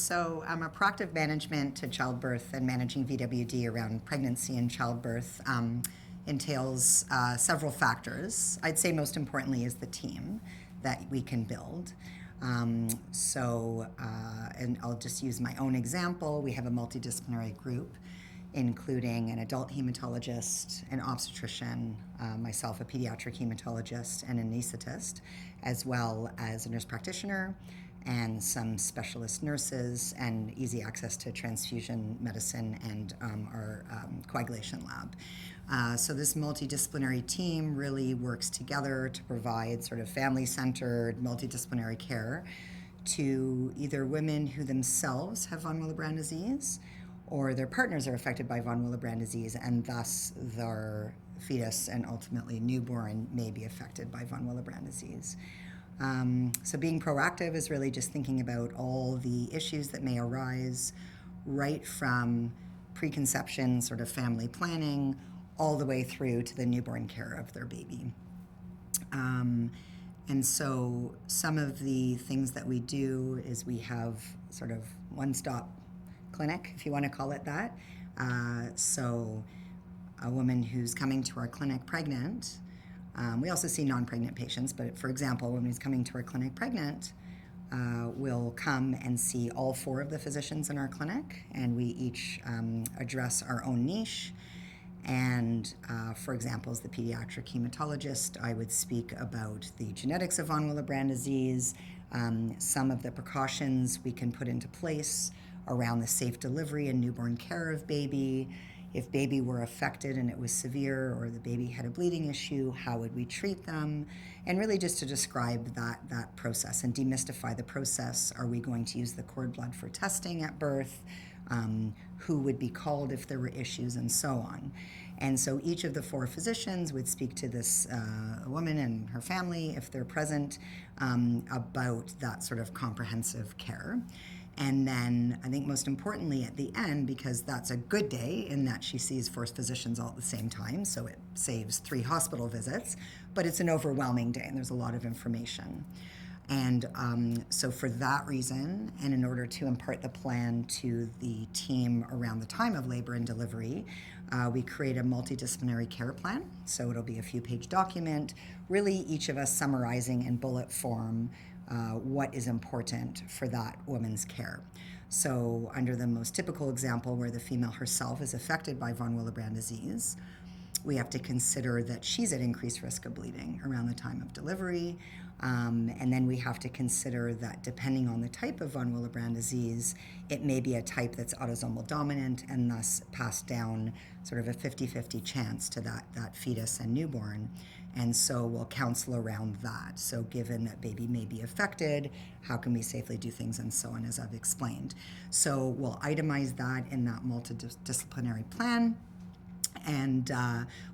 So a proactive management to childbirth and managing VWD around pregnancy and childbirth entails several factors. I'd say most importantly is the team that we can build. And I'll just use my own example. We have a multidisciplinary group, including an adult hematologist, an obstetrician, myself, a pediatric hematologist, and an anesthetist, as well as a nurse practitioner and some specialist nurses, and easy access to transfusion medicine and our coagulation lab. So this multidisciplinary team really works together to provide sort of family-centered, multidisciplinary care to either women who themselves have von Willebrand disease or their partners are affected by von Willebrand disease, and thus their fetus and ultimately newborn may be affected by von Willebrand disease. So being proactive is really just thinking about all the issues that may arise right from preconception, sort of family planning, all the way through to the newborn care of their baby. And so some of the things that we do is we have sort of one-stop clinic, if you want to call it that. So a woman who's coming to our clinic pregnant, we also see non-pregnant patients, but for example, a woman who's coming to our clinic pregnant will come and see all 4 of the physicians in our clinic, and we each address our own niche. And for example, as the pediatric hematologist, I would speak about the genetics of von Willebrand disease, some of the precautions we can put into place around the safe delivery and newborn care of baby. If baby were affected and it was severe, or the baby had a bleeding issue, how would we treat them? And really just to describe that process and demystify the process. Are we going to use the cord blood for testing at birth? Who would be called if there were issues, and so on. And so each of the 4 physicians would speak to this woman and her family, if they're present, about that sort of comprehensive care. And then I think most importantly at the end, because that's a good day in that she sees 4 physicians all at the same time, so it saves 3 hospital visits, but it's an overwhelming day and there's a lot of information. And so for that reason, and in order to impart the plan to the team around the time of labor and delivery, we create a multidisciplinary care plan. So it'll be a few-page document, really each of us summarizing in bullet form what is important for that woman's care. So under the most typical example where the female herself is affected by von Willebrand disease, we have to consider that she's at increased risk of bleeding around the time of delivery. And then we have to consider that depending on the type of von Willebrand disease, it may be a type that's autosomal dominant and thus passed down sort of a 50-50 chance to that fetus and newborn. And so we'll counsel around that. So given that baby may be affected, how can we safely do things, and so on, as I've explained. So we'll itemize that in that multidisciplinary plan. And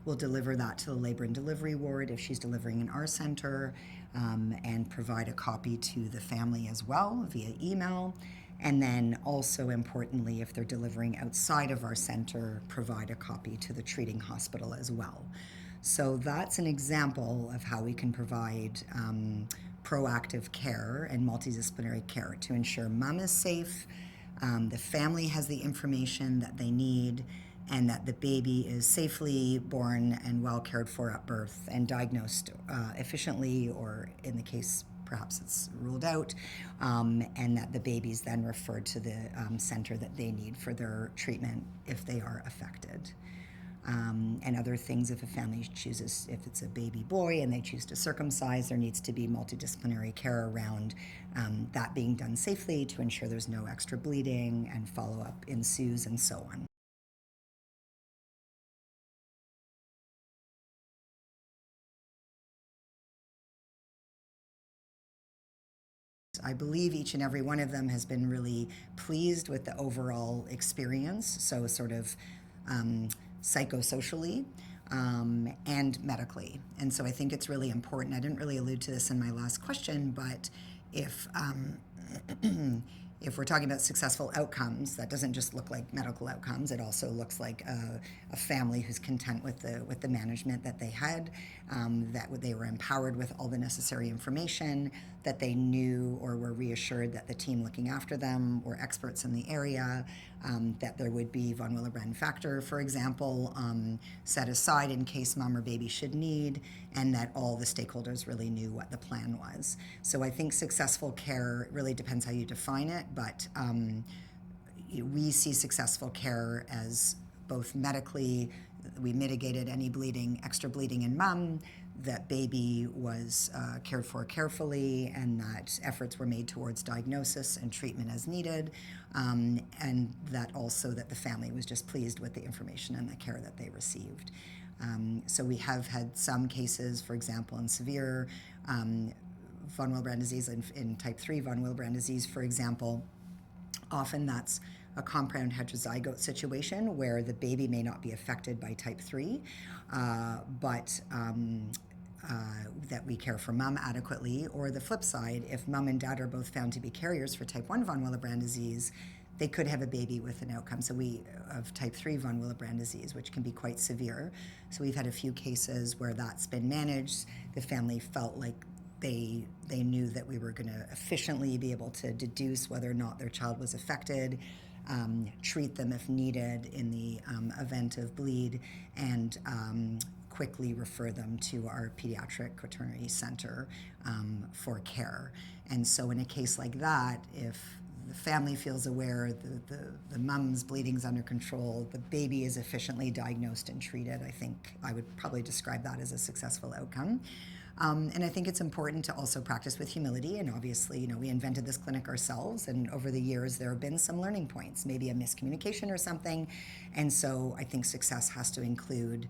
we'll deliver that to the labor and delivery ward if she's delivering in our center, and provide a copy to the family as well via email. And then also importantly, if they're delivering outside of our center, provide a copy to the treating hospital as well. So that's an example of how we can provide proactive care and multidisciplinary care to ensure mom is safe, the family has the information that they need, and that the baby is safely born and well cared for at birth and diagnosed efficiently, or in the case perhaps it's ruled out, and that the baby's then referred to the center that they need for their treatment if they are affected. And other things, if a family chooses, if it's a baby boy and they choose to circumcise, there needs to be multidisciplinary care around that being done safely to ensure there's no extra bleeding, and follow-up ensues, and so on. I believe each and every one of them has been really pleased with the overall experience, so sort of psychosocially and medically. And so I think it's really important. I didn't really allude to this in my last question, but if if we're talking about successful outcomes, that doesn't just look like medical outcomes. It also looks like a family who's content with the management that they had, that they were empowered with all the necessary information, that they knew or were reassured that the team looking after them were experts in the area, that there would be von Willebrand factor, for example, set aside in case mom or baby should need, and that all the stakeholders really knew what the plan was. So I think successful care really depends how you define it, but we see successful care as both medically, we mitigated any bleeding, extra bleeding in mom, that baby was cared for carefully, and that efforts were made towards diagnosis and treatment as needed, and that also that the family was just pleased with the information and the care that they received. So we have had some cases, for example, in severe von Willebrand disease, in type 3 von Willebrand disease, for example. Often that's a compound heterozygote situation where the baby may not be affected by type 3, but that we care for mom adequately. Or the flip side, if mom and dad are both found to be carriers for type 1 von Willebrand disease, they could have a baby with an outcome of type 3 von Willebrand disease, which can be quite severe. So we've had a few cases where that's been managed. The family felt like they knew that we were going to efficiently be able to deduce whether or not their child was affected, treat them if needed in the event of bleed, and quickly refer them to our pediatric quaternary center for care. And so in a case like that, if the family feels aware, the mom's bleeding's under control, the baby is efficiently diagnosed and treated, I think I would probably describe that as a successful outcome. And I think it's important to also practice with humility. And obviously, we invented this clinic ourselves, and over the years there have been some learning points, maybe a miscommunication or something. And so I think success has to include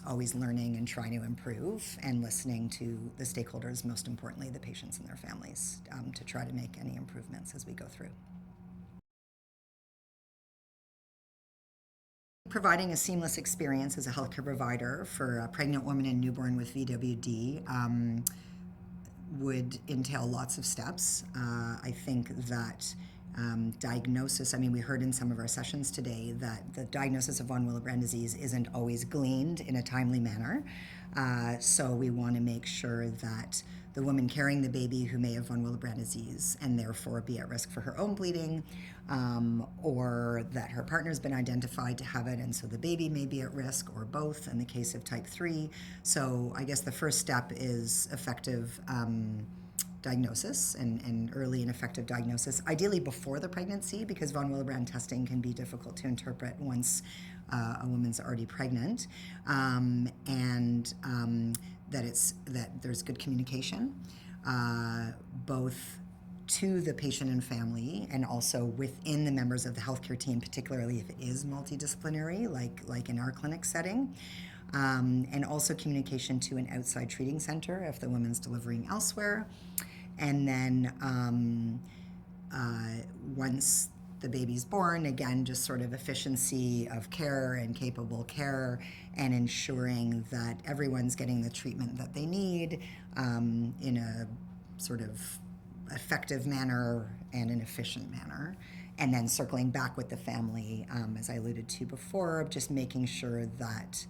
always learning and trying to improve, and listening to the stakeholders, most importantly the patients and their families, to try to make any improvements as we go through. Providing a seamless experience as a healthcare provider for a pregnant woman and newborn with VWD would entail lots of steps. I think that diagnosis, we heard in some of our sessions today that the diagnosis of von Willebrand disease isn't always gleaned in a timely manner. So we want to make sure that the woman carrying the baby who may have von Willebrand disease and therefore be at risk for her own bleeding, or that her partner's been identified to have it and so the baby may be at risk, or both in the case of type 3. So I guess the first step is effective diagnosis and early and effective diagnosis, ideally before the pregnancy, because von Willebrand testing can be difficult to interpret once a woman's already pregnant, and that there's good communication, both to the patient and family, and also within the members of the healthcare team, particularly if it is multidisciplinary, like in our clinic setting. And also communication to an outside treating center if the woman's delivering elsewhere. And then once the baby's born, again, just sort of efficiency of care and capable care, and ensuring that everyone's getting the treatment that they need in a sort of effective manner and an efficient manner. And then circling back with the family, as I alluded to before, just making sure that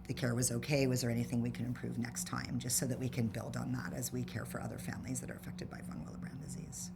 the care was okay. Was there anything we can improve next time, just so that we can build on that as we care for other families that are affected by von Willebrand disease.